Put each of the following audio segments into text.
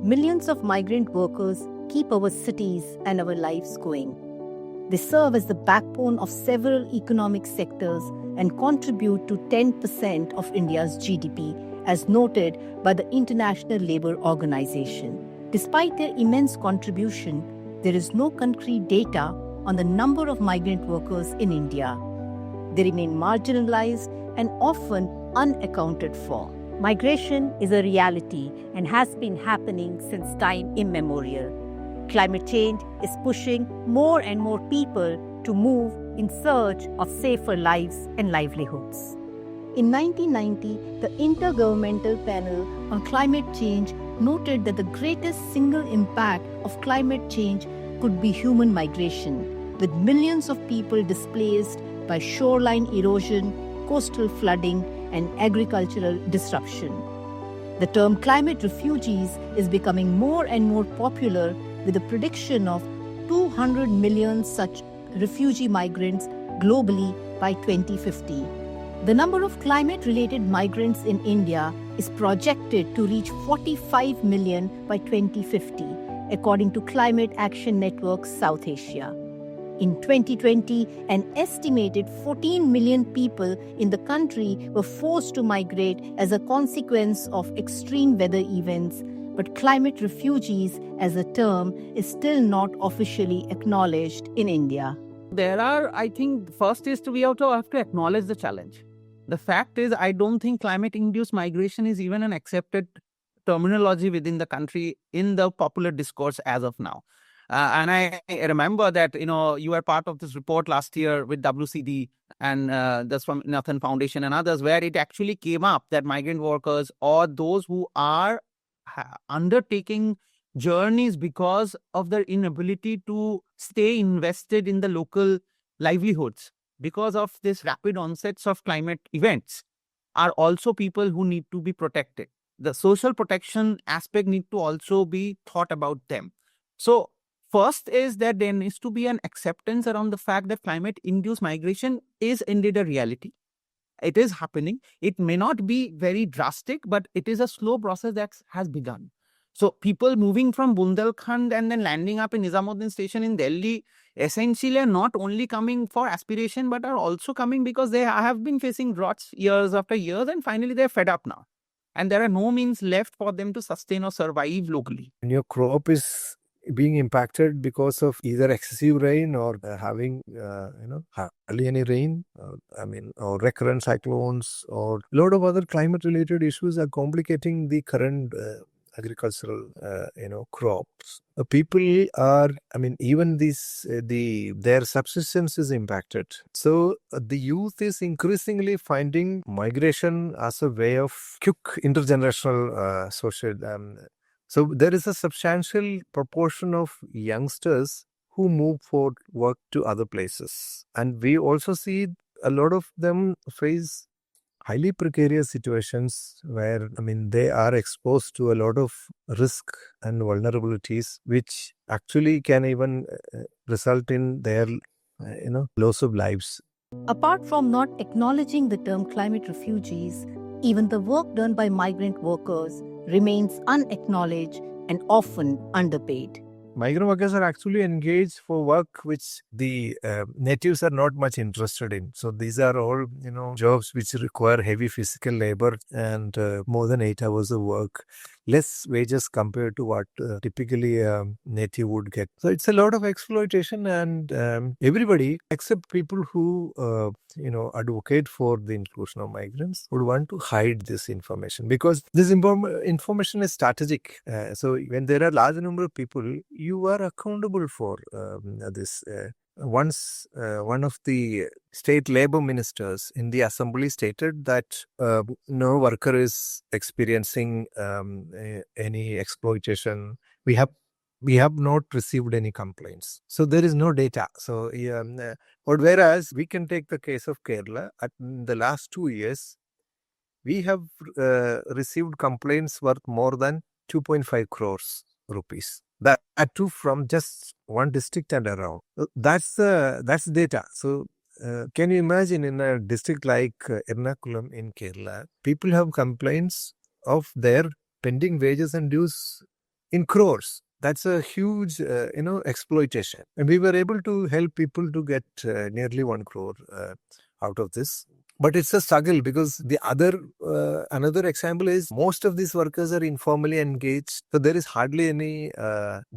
Millions of migrant workers keep our cities and our lives going. They serve as the backbone of several economic sectors and contribute to 10% of India's GDP, as noted by the International Labour Organization. Despite their immense contribution, there is no concrete data on the number of migrant workers in India. They remain marginalized and often unaccounted for. Migration is a reality and has been happening since time immemorial. Climate change is pushing more and more people to move in search of safer lives and livelihoods. In 1990, the Intergovernmental Panel on Climate Change noted that the greatest single impact of climate change could be human migration, with millions of people displaced by shoreline erosion, coastal flooding, and agricultural disruption. The term climate refugees is becoming more and more popular, with a prediction of 200 million such refugee migrants globally by 2050. The number of climate-related migrants in India is projected to reach 45 million by 2050, according to Climate Action Network South Asia. In 2020, an estimated 14 million people in the country were forced to migrate as a consequence of extreme weather events, but climate refugees as a term is still not officially acknowledged in India. I think, first is we have to acknowledge the challenge. The fact is, I don't think climate-induced migration is even an accepted terminology within the country in the popular discourse as of now. And I remember that, you were part of this report last year with WCD and that's from Nathan Foundation and others, where it actually came up that migrant workers or those who are undertaking journeys because of their inability to stay invested in the local livelihoods because of this rapid onsets of climate events are also people who need to be protected. The social protection aspect need to also be thought about them. So first is that there needs to be an acceptance around the fact that climate-induced migration is indeed a reality. It is happening. It may not be very drastic, but it is a slow process that has begun. So people moving from Bundelkhand and then landing up in Nizamuddin station in Delhi essentially are not only coming for aspiration, but are also coming because they have been facing droughts years after years and finally they're fed up now. And there are no means left for them to sustain or survive locally. And your crop is being impacted because of either excessive rain or having, hardly any rain, or recurrent cyclones or a lot of other climate-related issues are complicating the current agricultural, crops. People are, even their subsistence is impacted. So the youth is increasingly finding migration as a way of quick intergenerational social. So there is a substantial proportion of youngsters who move for work to other places. And we also see a lot of them face highly precarious situations where, they are exposed to a lot of risk and vulnerabilities, which actually can even result in their, loss of lives. Apart from not acknowledging the term climate refugees, even the work done by migrant workers remains unacknowledged and often underpaid. Migrant workers are actually engaged for work which the natives are not much interested in. So these are all, jobs which require heavy physical labor and more than 8 hours of work, less wages compared to what typically a native would get. So it's a lot of exploitation, and everybody except people who, advocate for the inclusion of migrants would want to hide this information because this information is strategic. So when there are large number of people, you are accountable for this. Once one of the state labor ministers in the assembly stated that no worker is experiencing any exploitation. We have not received any complaints. So there is no data. So but whereas we can take the case of Kerala, at the last 2 years, we have received complaints worth more than 2.5 crores rupees. That too from just one district and around. That's data. So can you imagine in a district like Ernakulam in Kerala, people have complaints of their pending wages and dues in crores. That's a huge, exploitation. And we were able to help people to get nearly 1 crore out of this. But it's a struggle because another example is most of these workers are informally engaged. So there is hardly any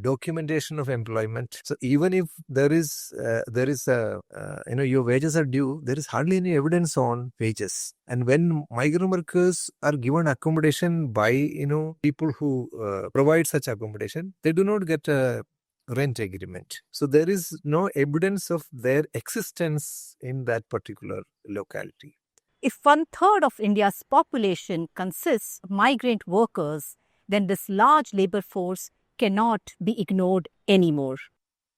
documentation of employment. So even if there is your wages are due, there is hardly any evidence on wages. And when migrant workers are given accommodation by, people who provide such accommodation, they do not get a rent agreement. So there is no evidence of their existence in that particular locality. If 1/3 of India's population consists of migrant workers, then this large labor force cannot be ignored anymore.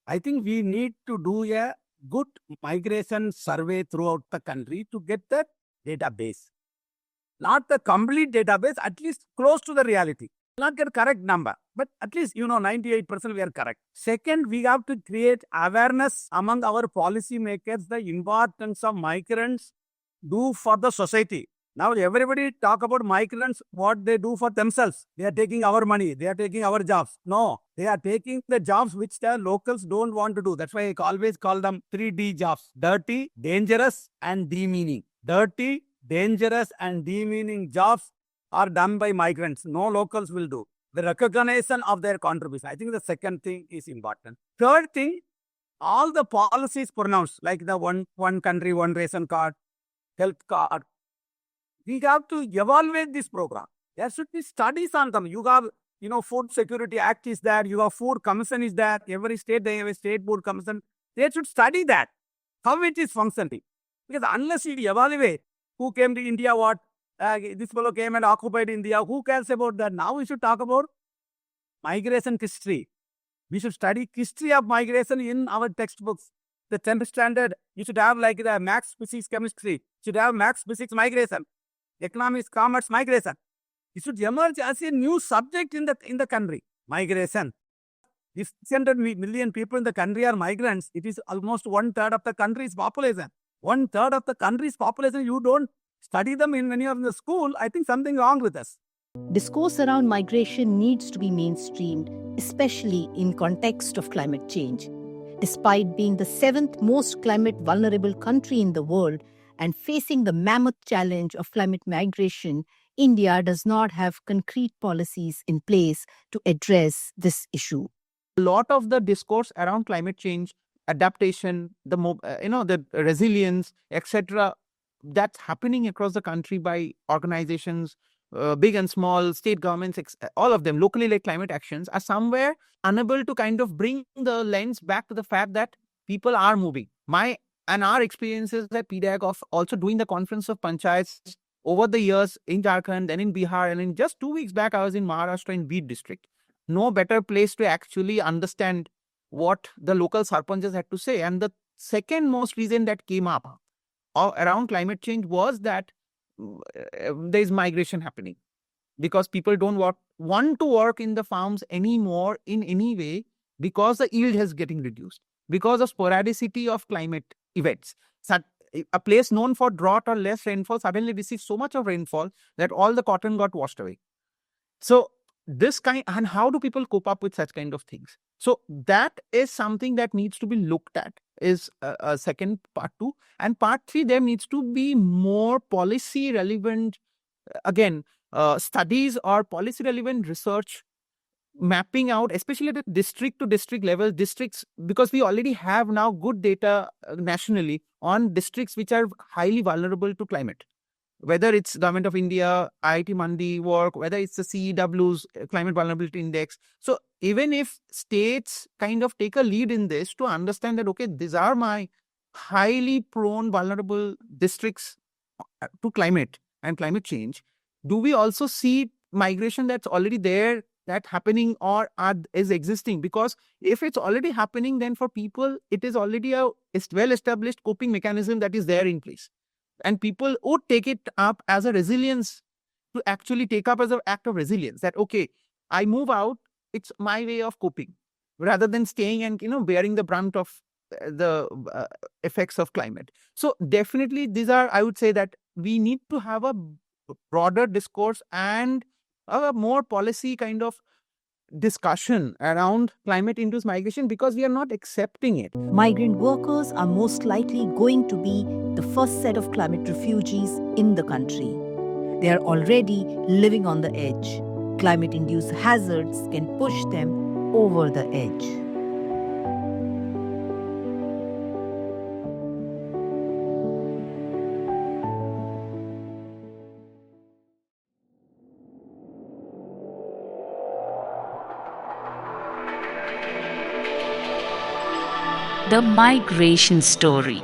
I think we need to do a good migration survey throughout the country to get the database. Not the complete database, at least close to the reality. Not get correct number, but at least 98% we are correct. Second, we have to create awareness among our policy makers the importance of migrants do for the society. Now everybody talk about migrants, what they do for themselves. They are taking our money, they are taking our jobs. No, they are taking the jobs which the locals don't want to do. That's why I always call them 3D jobs: dirty, dangerous, and demeaning. Dirty, dangerous, and demeaning jobs are done by migrants. No locals will do. The recognition of their contribution. I think the second thing is important. Third thing, all the policies pronounced, like the one country, one ration card, health card. We have to evaluate this program. There should be studies on them. You have, Food Security Act is there. You have Food Commission is there. Every state, they have a state board commission. They should study that, how it is functioning. Because unless you evaluate who came to India, this fellow came and occupied India, who cares about that? Now we should talk about migration history. We should study history of migration in our textbooks. The 10th standard, you should have like the maths, physics, chemistry. You should have maths, physics, migration. Economics, commerce, migration. It should emerge as a new subject in the country. Migration. If 600 million people in the country are migrants, it is almost 1/3 of the country's population. 1/3 of the country's population, you don't study them when you are in the school. I think something wrong with us. Discourse around migration needs to be mainstreamed, especially in context of climate change. Despite being the 7th most climate vulnerable country in the world and facing the mammoth challenge of climate migration, India does not have concrete policies in place to address this issue. A lot of the discourse around climate change, adaptation, the resilience, etc., that's happening across the country by organizations, big and small, state governments, all of them, locally led climate actions, are somewhere unable to kind of bring the lens back to the fact that people are moving. Our experiences at PDAC of also doing the conference of panchayats over the years in Jharkhand, then in Bihar, and in just 2 weeks back, I was in Maharashtra in Beed district. No better place to actually understand what the local sarpanchas had to say. And the second most reason that came up around climate change was that there is migration happening because people don't want to work in the farms anymore in any way because the yield is getting reduced because of sporadicity of climate events. A place known for drought or less rainfall suddenly receives so much of rainfall that all the cotton got washed away. So and how do people cope up with such kind of things? So that is something that needs to be looked at, is a second part 2. And part 3, there needs to be more policy relevant, studies or policy relevant research mapping out, especially at the district to district level, districts, because we already have now good data nationally on districts which are highly vulnerable to climate. Whether it's Government of India, IIT Mandi work, whether it's the CEW's Climate Vulnerability Index. So even if states kind of take a lead in this to understand that, okay, these are my highly prone, vulnerable districts to climate and climate change, do we also see migration that's already there, that happening or is existing? Because if it's already happening, then for people, it is already a well-established coping mechanism that is there in place. And people would take it up as a resilience, to actually take up as an act of resilience, that, okay, I move out, it's my way of coping, rather than staying and, bearing the brunt of the effects of climate. So definitely these are, I would say that we need to have a broader discourse and a more policy kind of discussion around climate-induced migration because we are not accepting it. Migrant workers are most likely going to be the first set of climate refugees in the country. They are already living on the edge. Climate-induced hazards can push them over the edge. The migration story.